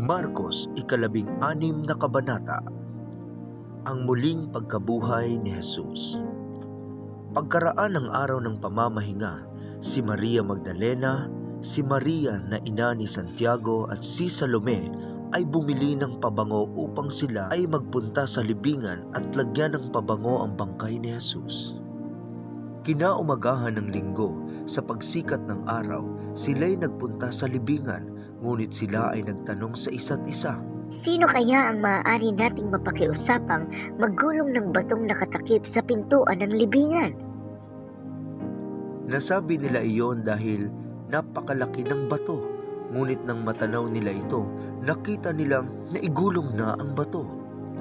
Marcos, ika-16 na kabanata. Ang muling pagkabuhay ni Jesus. Pagkaraan ng araw ng pamamahinga, si Maria Magdalena, si Maria na ina ni Santiago at si Salome ay bumili ng pabango upang sila ay magpunta sa libingan at lagyan ng pabango ang bangkay ni Jesus. Kinaumagahan ng linggo, sa pagsikat ng araw, sila'y nagpunta sa libingan, ngunit sila ay nagtanong sa isa't isa, "Sino kaya ang maaari nating mapakiusapang maggulong ng batong nakatakip sa pintuan ng libingan?" Nasabi nila iyon dahil napakalaki ng bato, ngunit nang matanaw nila ito, nakita nilang naigulong na ang bato.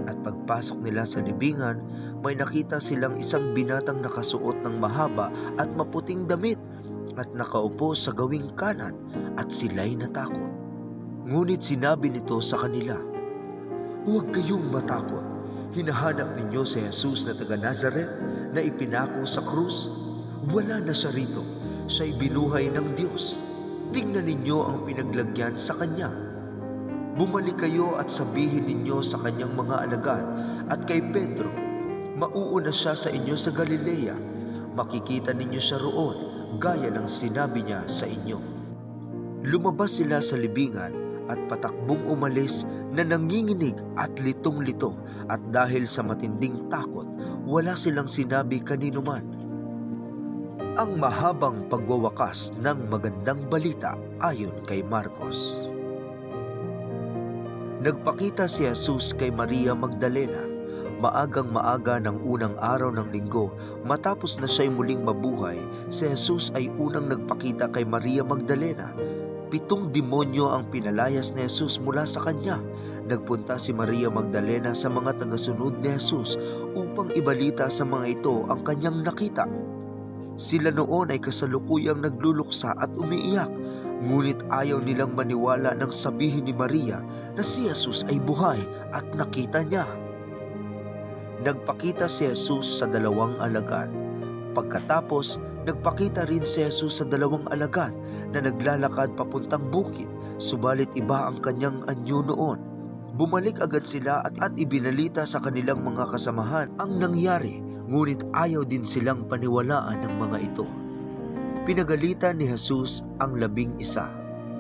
At pagpasok nila sa libingan, may nakita silang isang binatang nakasuot ng mahaba at maputing damit at nakaupo sa gawing kanan, at sila'y natakot. Ngunit sinabi nito sa kanila, "Huwag kayong matakot. Hinahanap ninyo si Jesus na taga Nazaret na ipinako sa krus. Wala na siya rito. Siya'y binuhay ng Diyos. Tingnan ninyo ang pinaglagyan sa kanya. Bumalik kayo at sabihin ninyo sa kanyang mga alagad at kay Pedro, mauuna siya sa inyo sa Galilea. Makikita ninyo siya roon, gaya ng sinabi niya sa inyo." Lumabas sila sa libingan at patakbong umalis na nanginginig at litong-lito, at dahil sa matinding takot, wala silang sinabi kanino man. Ang mahabang pagwawakas ng magandang balita ayon kay Marcos. Nagpakita si Jesus kay Maria Magdalena. Maagang maaga ng unang araw ng linggo, matapos na siya'y muling mabuhay, si Jesus ay unang nagpakita kay Maria Magdalena. 7 demonyo ang pinalayas ni Jesus mula sa kanya. Nagpunta si Maria Magdalena sa mga tagasunod ni Jesus upang ibalita sa mga ito ang kanyang nakita. Sila noon ay kasalukuyang nagluluksa at umiiyak, ngunit ayaw nilang maniwala nang sabihin ni Maria na si Jesus ay buhay at nakita niya. Nagpakita si Jesus sa 2 alagad. Pagkatapos, nagpakita rin si Jesus sa 2 alagad na naglalakad papuntang bukid, subalit iba ang kanyang anyo noon. Bumalik agad sila at ibinalita sa kanilang mga kasamahan ang nangyari, ngunit ayaw din silang paniwalaan ng mga ito. Pinagalitan ni Jesus ang 11.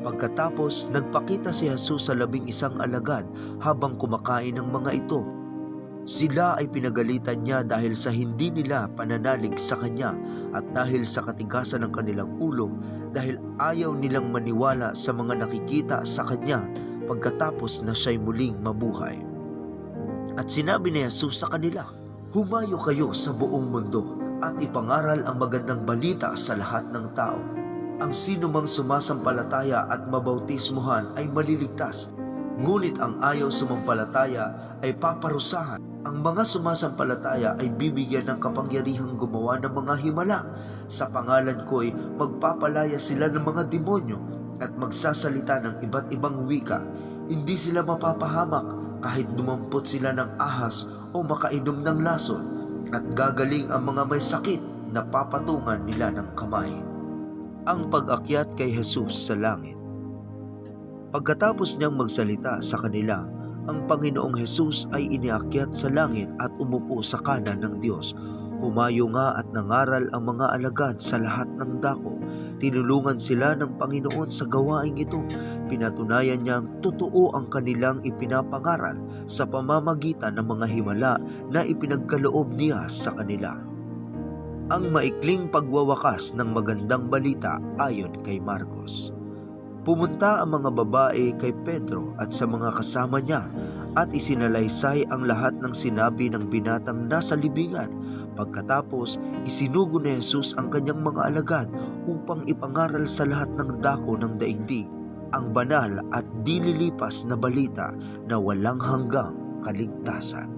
Pagkatapos, nagpakita si Jesus sa 11 alagad habang kumakain ng mga ito. Sila ay pinagalitan niya dahil sa hindi nila pananalig sa kanya at dahil sa katigasan ng kanilang ulo, dahil ayaw nilang maniwala sa mga nakikita sa kanya pagkatapos na siya'y muling mabuhay. At sinabi ni Jesus sa kanila, "Humayo kayo sa buong mundo at ipangaral ang magandang balita sa lahat ng tao. Ang sinumang sumasampalataya at mabautismuhan ay maliligtas, ngunit ang ayaw sumampalataya ay paparusahan. Ang mga sumasampalataya ay bibigyan ng kapangyarihang gumawa ng mga himala. Sa pangalan ko'y magpapalaya sila ng mga demonyo at magsasalita ng iba't ibang wika. Hindi sila mapapahamak kahit dumampot sila ng ahas o makainom ng lason, at gagaling ang mga may sakit na papatungan nila ng kamay." Ang pag-akyat kay Jesus sa langit. Pagkatapos niyang magsalita sa kanila, ang Panginoong Jesus ay iniakyat sa langit at umupo sa kanan ng Diyos. Humayo nga at nangaral ang mga alagad sa lahat ng dako. Tinulungan sila ng Panginoon sa gawaing ito. Pinatunayan niyang totoo ang kanilang ipinapangaral sa pamamagitan ng mga himala na ipinagkaloob niya sa kanila. Ang maikling pagwawakas ng magandang balita ayon kay Marcos. Pumunta ang mga babae kay Pedro at sa mga kasama niya at isinalaysay ang lahat ng sinabi ng binatang nasa libingan. Pagkatapos, isinugo ni Jesus ang kanyang mga alagad upang ipangaral sa lahat ng dako ng daigdig ang banal at dililipas na balita na walang hanggang kaligtasan.